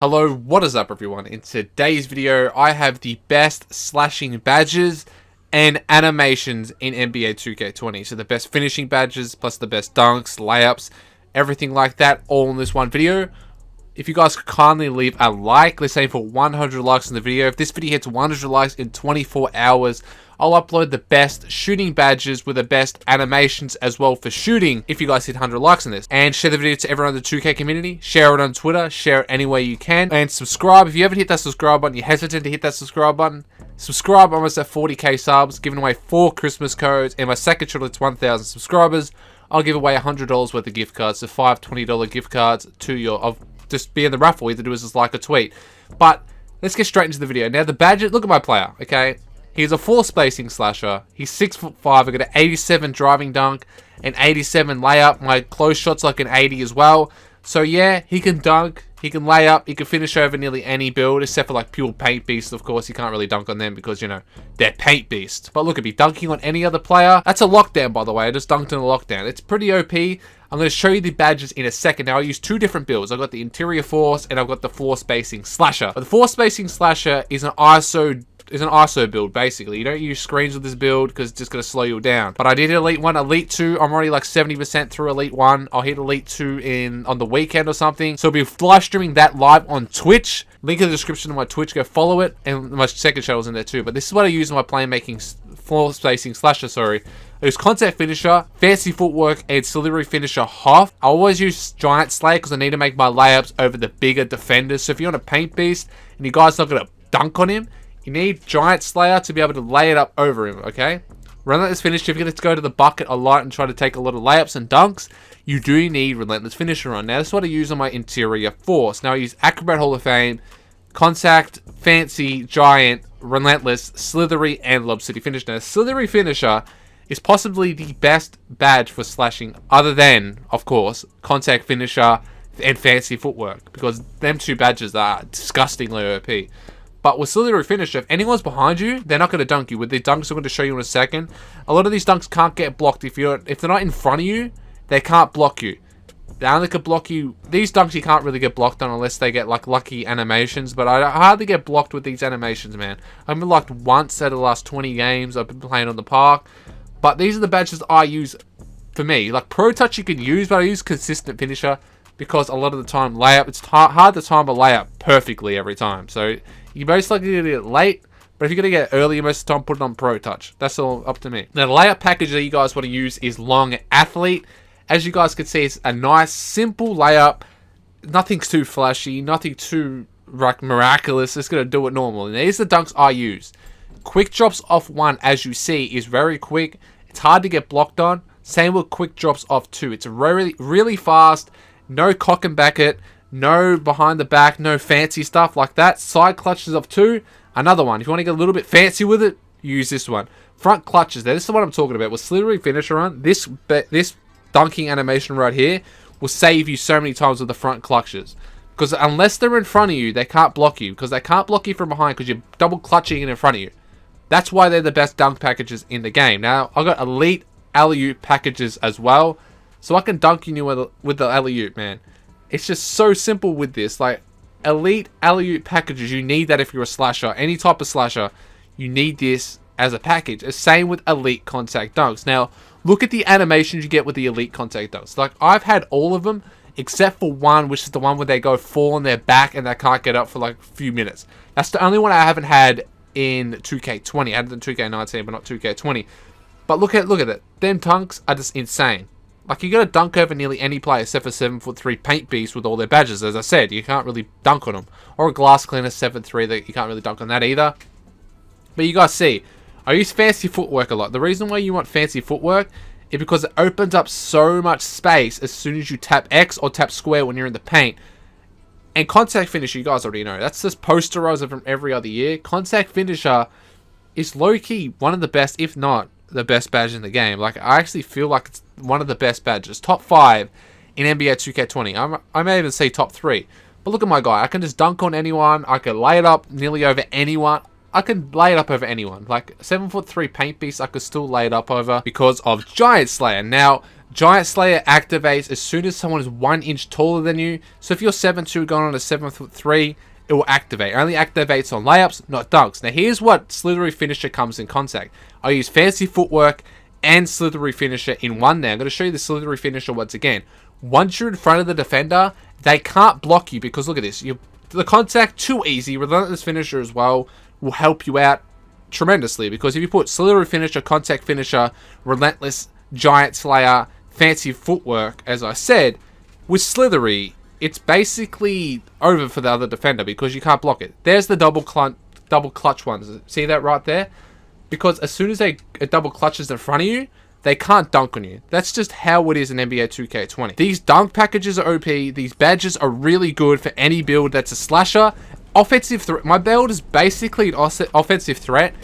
Hello, what is up everyone? In today's video, I have the best slashing badges and animations in NBA 2K20. So the best finishing badges, plus the best dunks, layups, everything like that, all in this one video. If you guys could kindly leave a like, let's say for 100 likes in the video. If this video hits 100 likes in 24 hours, I'll upload the best shooting badges with the best animations as well for shooting if you guys hit 100 likes on this. And share the video to everyone in the 2K community. Share it on Twitter. Share it any way you can. And subscribe. If you haven't hit that subscribe button, you're hesitant to hit that subscribe button. Subscribe. Almost at 40k subs. Giving away 4 Christmas codes. And my second channel to 1,000 subscribers, I'll give away $100 worth of gift cards. So 5 $20 gift cards to your... just be in the raffle. All you have to do is just like a tweet. But let's get straight into the video. Now the badges, look at my player, okay? He's a 4 spacing slasher. He's 6'5". I got an 87 driving dunk, an 87 layup. My close shot's like an 80 as well. So yeah, he can dunk, he can lay up, he can finish over nearly any build, except for like pure paint beasts. Of course, you can't really dunk on them because, you know, they're paint beasts. But look at me, dunking on any other player. That's a lockdown, by the way. I just dunked in a lockdown. It's pretty OP. I'm going to show you the badges in a second. Now, I use 2 different builds. I've got the interior force and I've got the 4 spacing slasher. But the 4 spacing slasher is an ISO build, basically. You don't use screens with this build because it's just going to slow you down. But I did Elite 1, Elite 2. I'm already like 70% through Elite 1. I'll hit Elite 2 on the weekend or something. So I'll be live streaming that live on Twitch. Link in the description of my Twitch. Go follow it. And my second channel's in there too. But this is what I use in my playmaking 4 spacing slasher, sorry. I use contact finisher, fancy footwork, and auxiliary finisher half. I always use giant slayer because I need to make my layups over the bigger defenders. So if you're on a paint beast and you guys not going to dunk on him, you need Giant Slayer to be able to lay it up over him, okay? Relentless Finisher, if you're going to go to the bucket a lot and try to take a lot of layups and dunks, you do need Relentless Finisher on. Now, this is what I use on my interior force. Now, I use Acrobat Hall of Fame, Contact, Fancy, Giant, Relentless, Slithery, and Lob City Finisher. Now, Slithery Finisher is possibly the best badge for slashing, other than, of course, Contact Finisher and Fancy Footwork, because them 2 badges are disgustingly OP. But with Slithery Finisher, if anyone's behind you, they're not going to dunk you. With the dunks I'm going to show you in a second, a lot of these dunks can't get blocked. If they're not in front of you, they can't block you. They only can block you. These dunks you can't really get blocked on unless they get like lucky animations. But I hardly get blocked with these animations, man. I've been blocked once out of the last 20 games I've been playing on the park. But these are the badges I use for me. Like Pro Touch you can use, but I use Consistent Finisher because a lot of the time layup, it's hard to time a layup perfectly every time. So you're most likely going to get it late, but if you're going to get it early, most of the time put it on Pro Touch. That's all up to me. Now, the layup package that you guys want to use is Long Athlete. As you guys can see, it's a nice, simple layup. Nothing too flashy, nothing too miraculous. It's going to do it normal. And these are the dunks I use. Quick drops off 1, as you see, is very quick. It's hard to get blocked on. Same with quick drops off 2. It's really, really fast. No cock and back it. No behind the back, no fancy stuff like that. Side clutches of 2, another one. If you want to get a little bit fancy with it, use this one. Front clutches there. This is what I'm talking about. With Slithery Finisher on, this dunking animation right here will save you so many times with the front clutches. Because unless they're in front of you, they can't block you. Because they can't block you from behind because you're double clutching it in front of you. That's why they're the best dunk packages in the game. Now, I've got Elite alley-oop packages as well. So I can dunk you with the alley-oop, man. It's just so simple with this. Like, Elite alley-oop packages, you need that if you're a slasher. Any type of slasher, you need this as a package. The same with Elite contact dunks. Now, look at the animations you get with the Elite contact dunks. Like, I've had all of them, except for one, which is the one where they go fall on their back and they can't get up for like a few minutes. That's the only one I haven't had in 2K20. I had it in 2K19, but not 2K20. But look at it. Them dunks are just insane. Like, you got to dunk over nearly any player except for 7'3" paint beasts with all their badges. As I said, you can't really dunk on them. Or a glass cleaner 7'3", that you can't really dunk on that either. But you guys see, I use fancy footwork a lot. The reason why you want fancy footwork is because it opens up so much space as soon as you tap X or tap square when you're in the paint. And contact finisher, you guys already know. That's just posterizer from every other year. Contact finisher is low-key one of the best, if not the best badge in the game. Like, I actually feel like it's one of the best badges. Top 5 in NBA 2K20. I may even say top 3. But look at my guy. I can just dunk on anyone. I can lay it up nearly over anyone. I can lay it up over anyone. Like, 7'3" paint beast, I could still lay it up over because of Giant Slayer. Now, Giant Slayer activates as soon as someone is 1 inch taller than you. So if you're 7'2", going on to 7'3", it will activate. It only activates on layups, not dunks. Now here's what Slithery Finisher comes in contact. I use Fancy Footwork and Slithery Finisher in one there. I'm going to show you the Slithery Finisher once again. Once you're in front of the defender, they can't block you because look at this. The contact, too easy. Relentless Finisher as well will help you out tremendously, because if you put Slithery Finisher, Contact Finisher, Relentless, Giant Slayer, Fancy Footwork, as I said, with Slithery, it's basically over for the other defender because you can't block it. There's the double clutch ones. See that right there? Because as soon as a double clutches in front of you, they can't dunk on you. That's just how it is in NBA 2K20. These dunk packages are OP. These badges are really good for any build that's a slasher. Offensive threat. My build is basically an offensive threat.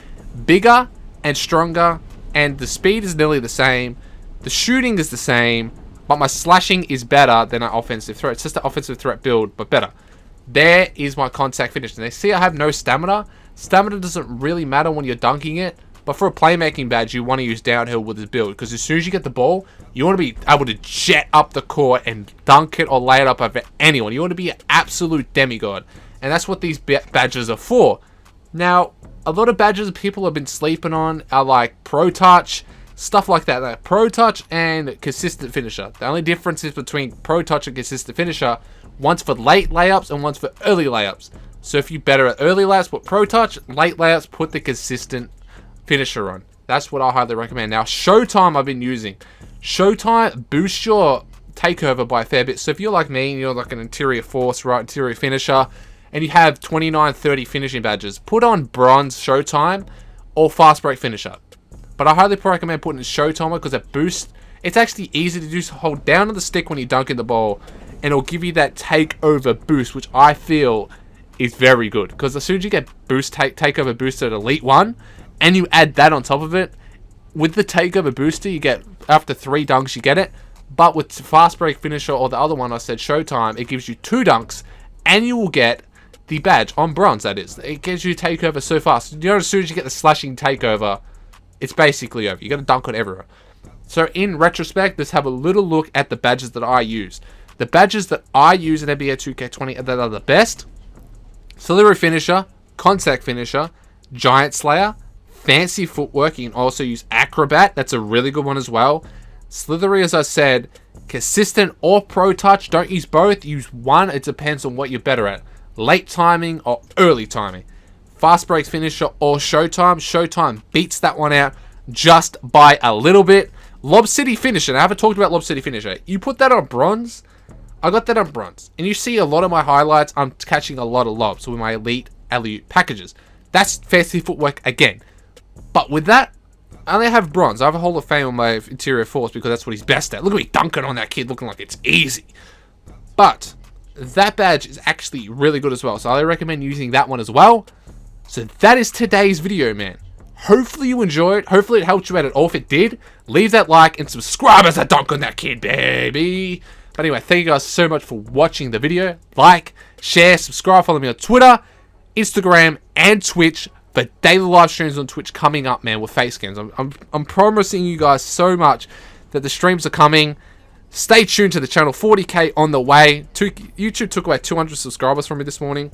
Bigger and stronger. And the speed is nearly the same. The shooting is the same. But my slashing is better than an offensive threat. It's just an offensive threat build, but better. There is my contact finish. And they see I have no stamina. Stamina doesn't really matter when you're dunking it. But for a playmaking badge, you want to use downhill with this build. Because as soon as you get the ball, you want to be able to jet up the court and dunk it or lay it up over anyone. You want to be an absolute demigod. And that's what these badges are for. Now, a lot of badges people have been sleeping on are like Pro Touch, stuff like that. Like Pro Touch and Consistent Finisher. The only difference is between Pro Touch and Consistent Finisher. One's for late layups and one's for early layups. So if you're better at early layups, put Pro Touch. Late layups, put the Consistent Finisher on. That's what I highly recommend. Now, Showtime I've been using. Showtime boosts your takeover by a fair bit. So if you're like me and you're like an interior force, right, interior finisher, and you have 29, 30 finishing badges, put on Bronze Showtime or Fast Break Finisher. But I highly recommend putting Showtime because it boosts. It's actually easy to do. So hold down on the stick when you're dunking the ball, and it'll give you that takeover boost, which I feel is very good. Because as soon as you get takeover boost at Elite 1, and you add that on top of it, with the takeover booster, you get, after 3 dunks, you get it. But with Fast Break Finisher or the other one I said, Showtime, it gives you 2 dunks, and you will get the badge on Bronze, that is. It gives you takeover so fast. You know, as soon as you get the slashing takeover, it's basically over. You got to dunk on everyone. So in retrospect, let's have a little look at the badges that I use. The badges that I use in NBA 2K20 that are the best: Slithery Finisher, Contact Finisher, Giant Slayer, Fancy Footwork. You can also use Acrobat. That's a really good one as well. Slithery, as I said, Consistent or Pro Touch. Don't use both. Use one. It depends on what you're better at. Late timing or early timing. Fast Break Finisher or Showtime. Showtime beats that one out just by a little bit. Lob City Finisher. I haven't talked about Lob City Finisher. You put that on Bronze. I got that on Bronze. And you see a lot of my highlights. I'm catching a lot of lobs with my Elite alley-oop packages. That's Fancy Footwork again. But with that, I only have Bronze. I have a Hall of Fame on my interior force because that's what he's best at. Look at me dunking on that kid looking like it's easy. But that badge is actually really good as well. So I recommend using that one as well. So that is today's video, man. Hopefully you enjoyed. Hopefully it helped you out at all. If it did, leave that like and subscribe as I dunk on that kid, baby. But anyway, thank you guys so much for watching the video. Like, share, subscribe, follow me on Twitter, Instagram, and Twitch for daily live streams on Twitch coming up, man, with face cams. I'm promising you guys so much that the streams are coming. Stay tuned to the channel. 40k on the way. YouTube took away 200 subscribers from me this morning,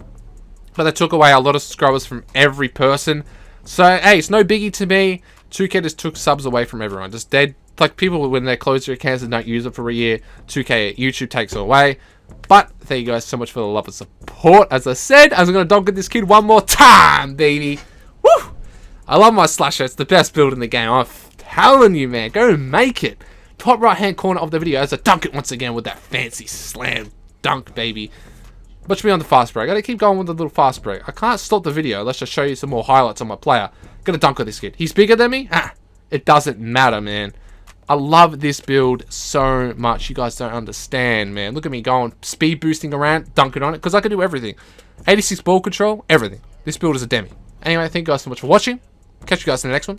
but they took away a lot of subscribers from every person. So, hey, it's no biggie to me. 2K just took subs away from everyone. Just dead. Like people, when they close their accounts and don't use it for a year, 2K YouTube takes it away. But thank you guys so much for the love and support. As I said, I'm going to dunk at this kid one more time, baby. Woo! I love my slasher. It's the best build in the game. I'm telling you, man. Go make it. Top right hand corner of the video as I dunk it once again with that fancy slam dunk, baby. Watch me on the fast break. I gotta keep going with the little fast break. I can't stop the video unless I show you some more highlights on my player. Gonna dunk on this kid. He's bigger than me? Ah, it doesn't matter, man. I love this build so much. You guys don't understand, man. Look at me going speed boosting around, dunking on it, because I can do everything. 86 ball control, everything. This build is a demi. Anyway, thank you guys so much for watching. Catch you guys in the next one.